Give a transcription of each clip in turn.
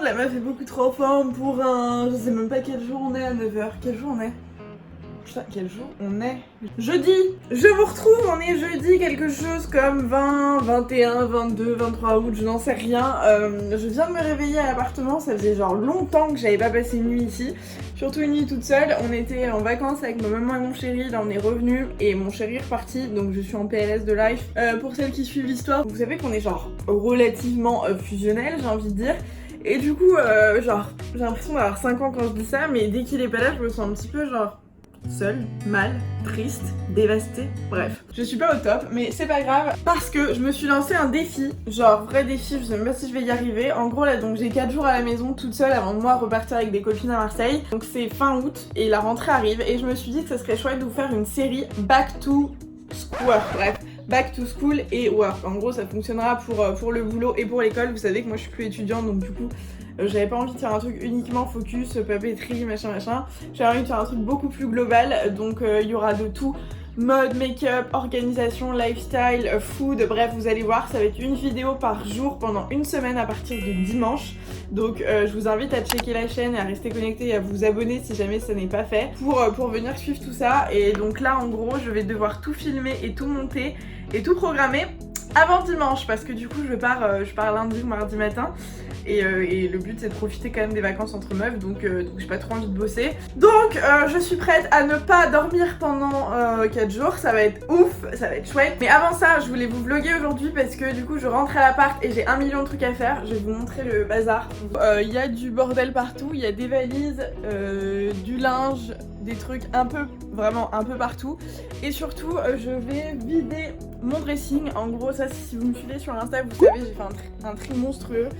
la meuf est beaucoup trop en forme pour un... Je sais même pas quel jour on est à 9h. Quel jour on est? Putain, quel jour on est? Jeudi. Je vous retrouve, on est jeudi quelque chose comme 20, 21, 22, 23 août, je n'en sais rien. Je viens de me réveiller à l'appartement, ça faisait genre longtemps que j'avais pas passé une nuit ici. Surtout une nuit toute seule, on était en vacances avec ma maman et mon chéri, là on est revenu et mon chéri est reparti, donc je suis en PLS de life. Pour celles qui suivent l'histoire, vous savez qu'on est genre relativement fusionnel, j'ai envie de dire. Et du coup, genre, j'ai l'impression d'avoir 5 ans quand je dis ça, mais dès qu'il est pas là, je me sens un petit peu genre... seule, mal, triste, dévastée, bref. Je suis pas au top, mais c'est pas grave parce que je me suis lancé un défi, genre vrai défi, je sais même pas si je vais y arriver. En gros là, donc j'ai 4 jours à la maison toute seule avant de moi repartir avec des copines à Marseille. Donc c'est fin août et la rentrée arrive et je me suis dit que ça serait chouette de vous faire une série Back to School, bref. Back to school et work. En gros, ça fonctionnera pour le boulot et pour l'école. Vous savez que moi je suis plus étudiante, donc du coup j'avais pas envie de faire un truc uniquement focus, papeterie, machin. J'avais envie de faire un truc beaucoup plus global, donc il y aura de tout. Mode, make-up, organisation, lifestyle, food, bref vous allez voir, ça va être une vidéo par jour pendant une semaine à partir de dimanche. Donc je vous invite à checker la chaîne et à rester connecté et à vous abonner si jamais ça n'est pas fait pour venir suivre tout ça. Et donc là en gros je vais devoir tout filmer et tout monter et tout programmer avant dimanche parce que du coup je pars lundi ou mardi matin. Et le but c'est de profiter quand même des vacances entre meufs, donc j'ai pas trop envie de bosser. Donc je suis prête à ne pas dormir pendant 4 jours, ça va être ouf, ça va être chouette. Mais avant ça je voulais vous vlogger aujourd'hui parce que du coup je rentre à l'appart et j'ai 1 million de trucs à faire. Je vais vous montrer le bazar. Il y a du bordel partout, il y a des valises, du linge, des trucs vraiment un peu partout. Et surtout je vais vider mon dressing. En gros ça si vous me suivez sur Insta vous savez j'ai fait un tri monstrueux.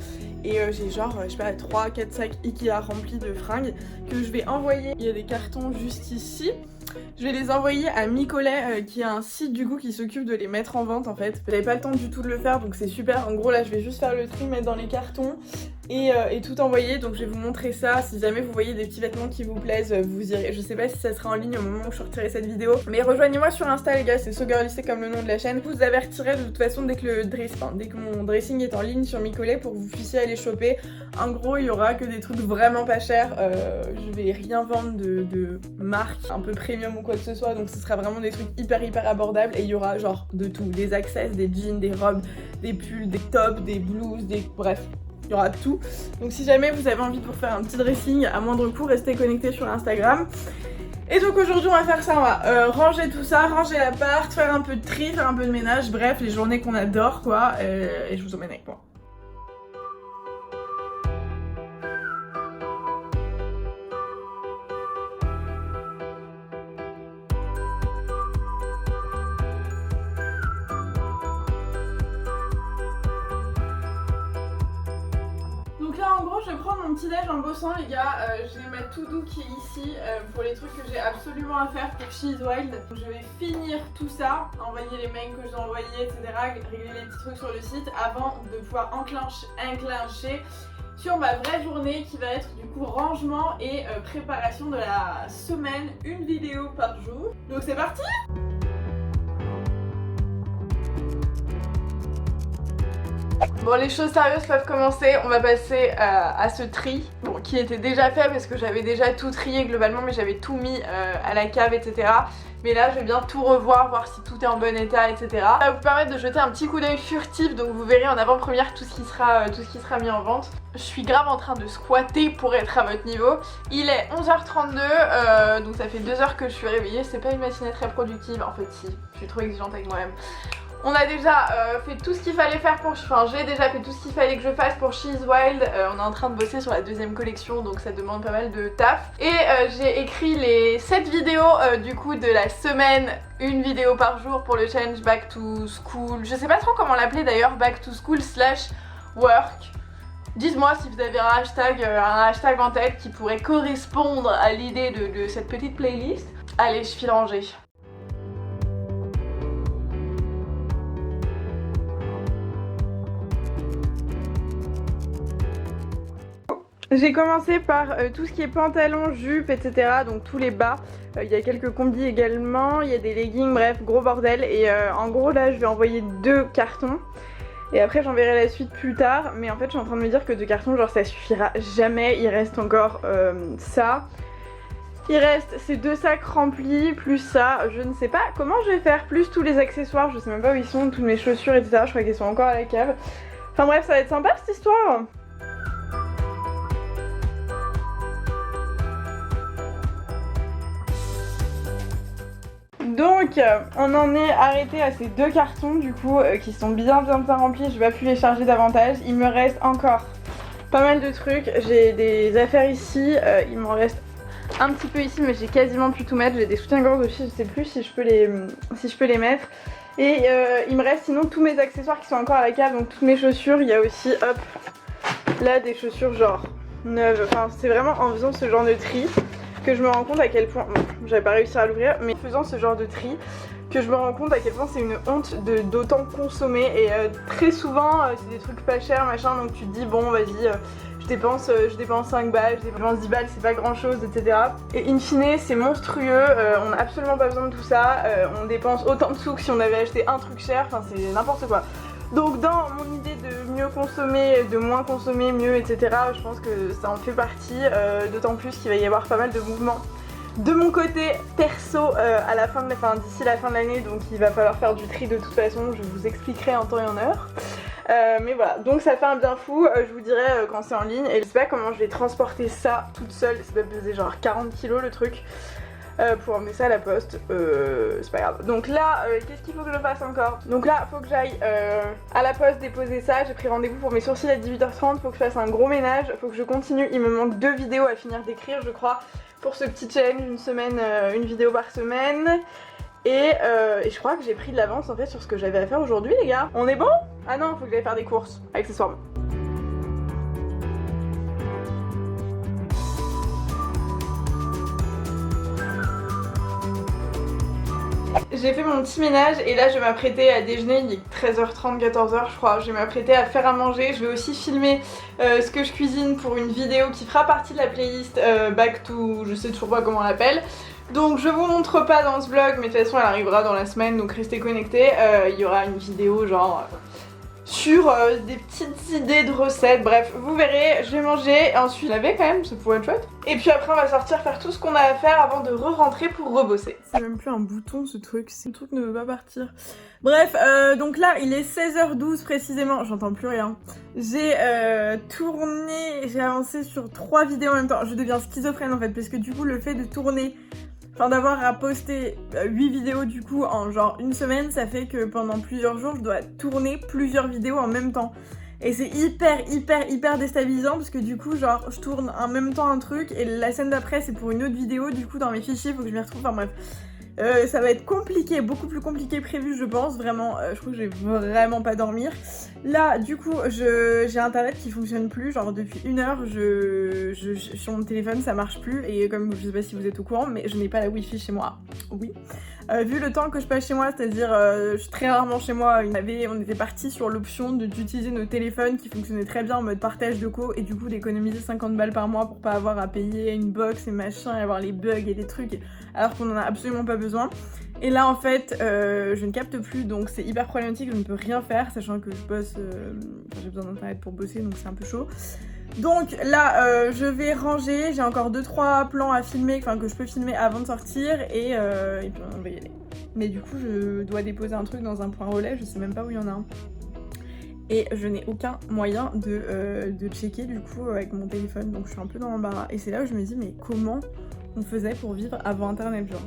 Et j'ai genre, je sais pas, 3-4 sacs Ikea remplis de fringues que je vais envoyer. Il y a des cartons juste ici. Je vais les envoyer à Micolet qui a un site du coup qui s'occupe de les mettre en vente en fait. J'avais pas le temps du tout de le faire donc c'est super. En gros là je vais juste faire le tri, mettre dans les cartons et tout envoyer. Donc je vais vous montrer ça. Si jamais vous voyez des petits vêtements qui vous plaisent, vous irez. Je sais pas si ça sera en ligne au moment où je sortirai cette vidéo. Mais rejoignez-moi sur Insta les gars, c'est SoGirly, comme le nom de la chaîne. Je vous avertirai de toute façon dès que mon dressing est en ligne sur Micolet pour que vous puissiez aller choper. En gros il y aura que des trucs vraiment pas chers. Je vais rien vendre de marque un peu premium ou quoi que ce soit, donc ce sera vraiment des trucs hyper abordables et il y aura genre de tout, des access, des jeans, des robes, des pulls, des tops, des blouses, bref, il y aura tout. Donc si jamais vous avez envie de vous faire un petit dressing à moindre coût, restez connectés sur Instagram. Et donc aujourd'hui on va faire ça, on va ranger tout ça, ranger l'appart, faire un peu de tri, faire un peu de ménage, bref les journées qu'on adore quoi, et je vous emmène avec moi. Donc là en gros je vais prendre mon petit déj en bossant les gars, je vais mettre tout doux qui est ici pour les trucs que j'ai absolument à faire pour She's Wild. Donc, je vais finir tout ça, envoyer les mails que je dois envoyer etc, régler les petits trucs sur le site avant de pouvoir enclencher sur ma vraie journée qui va être du coup rangement et préparation de la semaine, une vidéo par jour. Donc c'est parti! Bon les choses sérieuses peuvent commencer, on va passer à ce tri, bon, qui était déjà fait parce que j'avais déjà tout trié globalement mais j'avais tout mis à la cave etc. Mais là je vais bien tout revoir, voir si tout est en bon état etc. Ça va vous permettre de jeter un petit coup d'œil furtif, donc vous verrez en avant-première tout ce qui sera mis en vente. Je suis grave en train de squatter pour être à votre niveau. Il est 11h32, donc ça fait 2 heures que je suis réveillée, c'est pas une matinée très productive, en fait si, je suis trop exigeante avec moi-même. On a déjà fait tout ce qu'il fallait faire pour... Enfin j'ai déjà fait tout ce qu'il fallait que je fasse pour She's Wild. On est en train de bosser sur la deuxième collection donc ça demande pas mal de taf. Et j'ai écrit les 7 vidéos du coup de la semaine, une vidéo par jour pour le challenge Back to School. Je sais pas trop comment l'appeler d'ailleurs, Back to School / work. Dites-moi si vous avez un hashtag en tête qui pourrait correspondre à l'idée de cette petite playlist. Allez, je file ranger. J'ai commencé par tout ce qui est pantalon, jupe, etc. Donc tous les bas. Il y a quelques combis également, il y a des leggings, bref, gros bordel. Et en gros là je vais envoyer 2 cartons. Et après j'enverrai la suite plus tard, mais en fait je suis en train de me dire que 2 cartons genre ça suffira jamais, il reste encore ça. Il reste ces 2 sacs remplis, plus ça, je ne sais pas comment je vais faire, plus tous les accessoires, je sais même pas où ils sont, toutes mes chaussures etc, je crois qu'ils sont encore à la cave. Enfin bref, ça va être sympa cette histoire. Donc on en est arrêté à ces 2 cartons du coup qui sont bien remplis, je vais pas pu les charger davantage. Il me reste encore pas mal de trucs, j'ai des affaires ici, il m'en reste un petit peu ici mais j'ai quasiment pu tout mettre, j'ai des soutiens-gorge aussi, je sais plus si je peux les mettre. Et il me reste sinon tous mes accessoires qui sont encore à la cave, donc toutes mes chaussures, il y a aussi hop là des chaussures genre neuves, enfin c'est vraiment en faisant ce genre de tri que je me rends compte à quel point, bon, j'avais pas réussi à l'ouvrir, mais en faisant ce genre de tri, que je me rends compte à quel point c'est une honte d'autant consommer. Et très souvent, c'est des trucs pas chers, machin, donc tu te dis, bon, vas-y, je dépense 5 balles, je dépense 10 balles, c'est pas grand chose, etc. Et in fine, c'est monstrueux, on n'a absolument pas besoin de tout ça, on dépense autant de sous que si on avait acheté un truc cher, enfin c'est n'importe quoi. Donc dans mon idée de mieux consommer, de moins consommer, mieux, etc., je pense que ça en fait partie, d'autant plus qu'il va y avoir pas mal de mouvements de mon côté perso à la fin de d'ici la fin de l'année, donc il va falloir faire du tri de toute façon, je vous expliquerai en temps et en heure. Mais voilà, donc ça fait un bien fou, je vous dirai quand c'est en ligne, et je sais pas comment je vais transporter ça toute seule, ça doit peser genre 40 kilos le truc. Pour emmener ça à la poste, c'est pas grave. Donc là, qu'est-ce qu'il faut que je fasse encore? Donc là, faut que j'aille à la poste déposer ça, j'ai pris rendez-vous pour mes sourcils à 18h30, faut que je fasse un gros ménage, faut que je continue, il me manque 2 vidéos à finir d'écrire je crois, pour ce petit challenge, une vidéo par semaine. Et je crois que j'ai pris de l'avance en fait sur ce que j'avais à faire aujourd'hui les gars. On est bon? Ah non, faut que j'aille faire des courses, accessoirement. J'ai fait mon petit ménage et là je vais m'apprêter à déjeuner, il est 13h30, 14h je crois, je vais m'apprêter à faire à manger, je vais aussi filmer ce que je cuisine pour une vidéo qui fera partie de la playlist Back to, je sais toujours pas comment on l'appelle. Donc je vous montre pas dans ce vlog mais de toute façon elle arrivera dans la semaine donc restez connectés, il y aura une vidéo genre sur des petites idées de recettes, bref vous verrez, je vais manger et ensuite laver quand même, ça pourrait être chouette. Et puis après on va sortir faire tout ce qu'on a à faire avant de re-rentrer pour rebosser. C'est même plus un bouton ce truc, ce truc ne veut pas partir. Bref, donc là il est 16h12 précisément, j'entends plus rien. J'ai tourné, j'ai avancé sur 3 vidéos en même temps, je deviens schizophrène en fait parce que du coup le fait de tourner, enfin d'avoir à poster 8 vidéos du coup en genre une semaine, ça fait que pendant plusieurs jours je dois tourner plusieurs vidéos en même temps. Et c'est hyper déstabilisant parce que du coup genre je tourne en même temps un truc et la scène d'après c'est pour une autre vidéo, du coup dans mes fichiers faut que je m'y retrouve, enfin bref. Ça va être compliqué, beaucoup plus compliqué prévu je pense, vraiment, je crois que je vais vraiment pas dormir. Là du coup j'ai internet qui fonctionne plus, genre depuis 1 heure sur mon téléphone ça marche plus et comme je sais pas si vous êtes au courant mais je n'ai pas la wifi chez moi, oui. Vu le temps que je passe chez moi, c'est-à-dire je suis très rarement chez moi, on était parti sur l'option d'utiliser nos téléphones qui fonctionnait très bien en mode partage de co et du coup d'économiser 50 balles par mois pour pas avoir à payer une box et machin et avoir les bugs et les trucs alors qu'on en a absolument pas besoin. Et là en fait je ne capte plus donc c'est hyper problématique, je ne peux rien faire sachant que je bosse, j'ai besoin d'internet pour bosser donc c'est un peu chaud. Donc là je vais ranger, j'ai encore 2-3 plans à filmer, enfin que je peux filmer avant de sortir et puis on va y aller. Mais du coup je dois déposer un truc dans un point relais, je sais même pas où il y en a un. Et je n'ai aucun moyen de checker du coup avec mon téléphone, donc je suis un peu dans l'embarras. Et c'est là où je me dis mais comment on faisait pour vivre avant internet genre.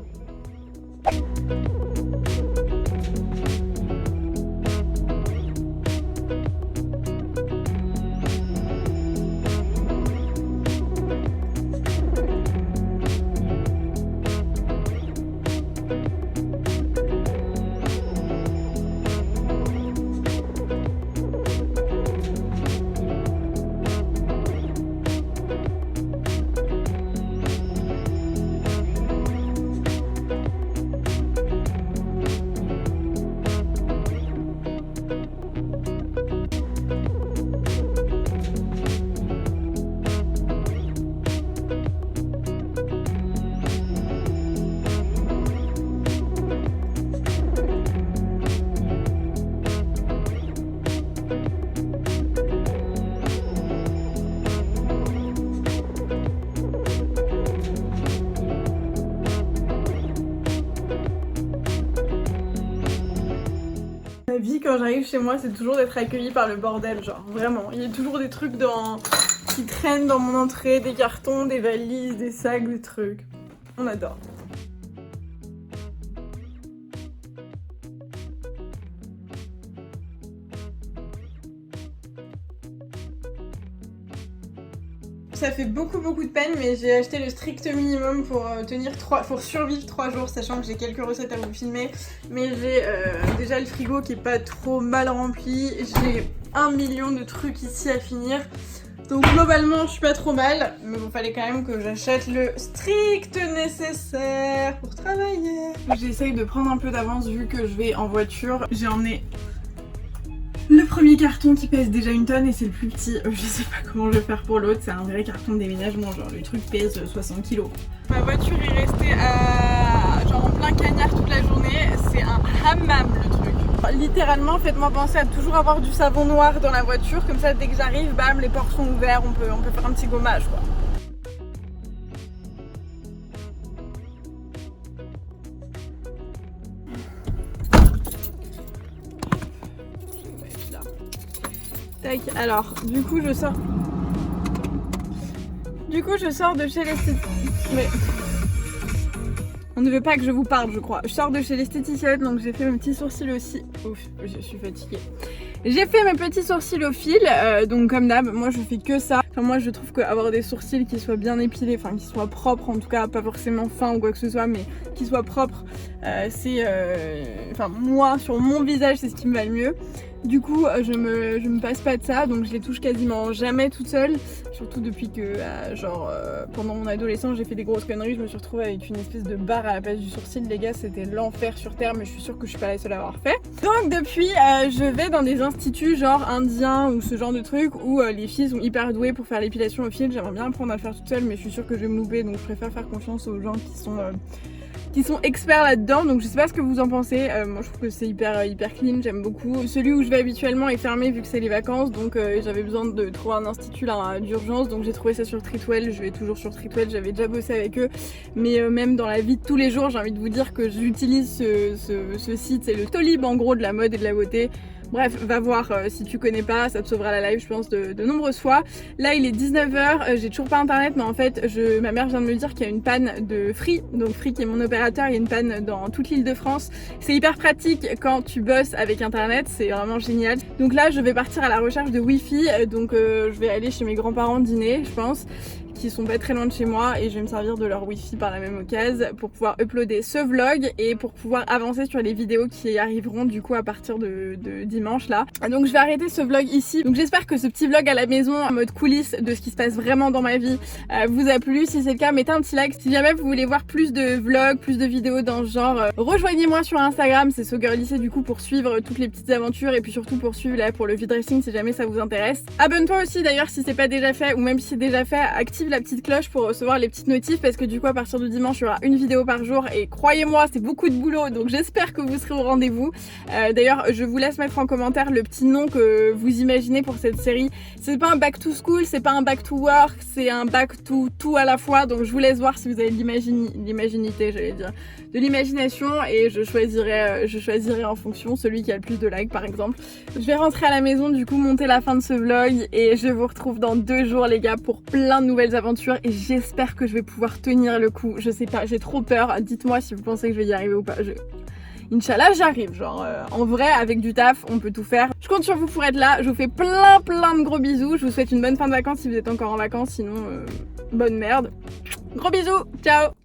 quand j'arrive chez moi, c'est toujours d'être accueillie par le bordel, genre vraiment. Il y a toujours des trucs qui traînent dans mon entrée, des cartons, des valises, des sacs, des trucs. On adore. Ça fait beaucoup de peine, mais j'ai acheté le strict minimum pour pour survivre 3 jours, sachant que j'ai quelques recettes à vous filmer. Mais j'ai déjà le frigo qui est pas trop mal rempli, j'ai 1 million de trucs ici à finir. Donc globalement je suis pas trop mal, mais bon, fallait quand même que j'achète le strict nécessaire pour travailler. J'essaye de prendre un peu d'avance vu que je vais en voiture. J'ai emmené le premier carton qui pèse déjà 1 tonne et c'est le plus petit. Je sais pas comment je vais faire pour l'autre, c'est un vrai carton de déménagement, genre le truc pèse 60 kg. Ma voiture est restée genre en plein cagnard toute la journée, c'est un hammam le truc. Littéralement, faites-moi penser à toujours avoir du savon noir dans la voiture, comme ça dès que j'arrive, bam, les portes sont ouvertes, on peut faire un petit gommage quoi. Tac, alors, du coup je sors de chez l'esthéticienne. Mais on ne veut pas que je vous parle, je crois. Je sors de chez l'esthéticienne, donc j'ai fait mes petits sourcils aussi. Ouf, je suis fatiguée. J'ai fait mes petits sourcils au fil, donc comme d'hab, moi je fais que ça. Enfin, moi je trouve qu'avoir des sourcils qui soient bien épilés, enfin qui soient propres en tout cas, pas forcément fins ou quoi que ce soit, mais qui soient propres, enfin moi sur mon visage c'est ce qui me va le mieux. Du coup je me passe pas de ça, donc je les touche quasiment jamais toute seule. Surtout depuis que pendant mon adolescence j'ai fait des grosses conneries, je me suis retrouvée avec une espèce de barre à la place du sourcil, les gars, c'était l'enfer sur terre, mais je suis sûre que je suis pas la seule à avoir fait. Donc depuis je vais dans des instituts genre indiens ou ce genre de trucs où les filles sont hyper douées pour faire l'épilation au fil. J'aimerais bien apprendre à le faire toute seule, mais je suis sûre que je vais me louper, donc je préfère faire confiance aux gens qui sont experts là-dedans. Donc je sais pas ce que vous en pensez, moi je trouve que c'est hyper clean, j'aime beaucoup. Celui où je vais habituellement est fermé vu que c'est les vacances, donc j'avais besoin de trouver un institut là d'urgence, donc j'ai trouvé ça sur Treatwell. Je vais toujours sur Treatwell, j'avais déjà bossé avec eux, mais même dans la vie de tous les jours, j'ai envie de vous dire que j'utilise ce site, c'est le Tolib en gros de la mode et de la beauté. Bref, va voir si tu connais pas, ça te sauvera la life je pense de nombreuses fois. Là il est 19h, j'ai toujours pas internet, mais en fait ma mère vient de me dire qu'il y a une panne de Free, donc Free qui est mon opérateur, il y a une panne dans toute l'île de France. C'est hyper pratique quand tu bosses avec internet, c'est vraiment génial. Donc là je vais partir à la recherche de Wi-Fi, donc je vais aller chez mes grands-parents dîner je pense, qui sont pas très loin de chez moi, et je vais me servir de leur wifi par la même occasion pour pouvoir uploader ce vlog et pour pouvoir avancer sur les vidéos qui arriveront du coup à partir de dimanche là. Donc je vais arrêter ce vlog ici. Donc j'espère que ce petit vlog à la maison en mode coulisses de ce qui se passe vraiment dans ma vie vous a plu. Si c'est le cas, mettez un petit like. Si jamais vous voulez voir plus de vlogs, plus de vidéos dans ce genre, rejoignez-moi sur Instagram, c'est SoGirlYC du coup, pour suivre toutes les petites aventures et puis surtout pour suivre là pour le V-dressing si jamais ça vous intéresse. Abonne-toi aussi d'ailleurs si c'est pas déjà fait, ou même si c'est déjà fait, active la petite cloche pour recevoir les petites notifs, parce que du coup à partir de dimanche il y aura une vidéo par jour et croyez-moi c'est beaucoup de boulot, donc j'espère que vous serez au rendez-vous. D'ailleurs je vous laisse mettre en commentaire le petit nom que vous imaginez pour cette série. C'est pas un back to school, c'est pas un back to work, c'est un back to tout à la fois, donc je vous laisse voir si vous avez de l'imaginité, j'allais dire, de l'imagination, et je choisirai en fonction celui qui a le plus de likes par exemple. Je vais rentrer à la maison du coup, monter la fin de ce vlog, et je vous retrouve dans 2 jours les gars pour plein de nouvelles aventures, et j'espère que je vais pouvoir tenir le coup. Je sais pas, j'ai trop peur, dites-moi si vous pensez que je vais y arriver ou pas. Inch'Allah j'arrive, genre en vrai avec du taf on peut tout faire. Je compte sur vous pour être là, je vous fais plein de gros bisous, je vous souhaite une bonne fin de vacances si vous êtes encore en vacances, sinon bonne merde. Gros bisous, ciao.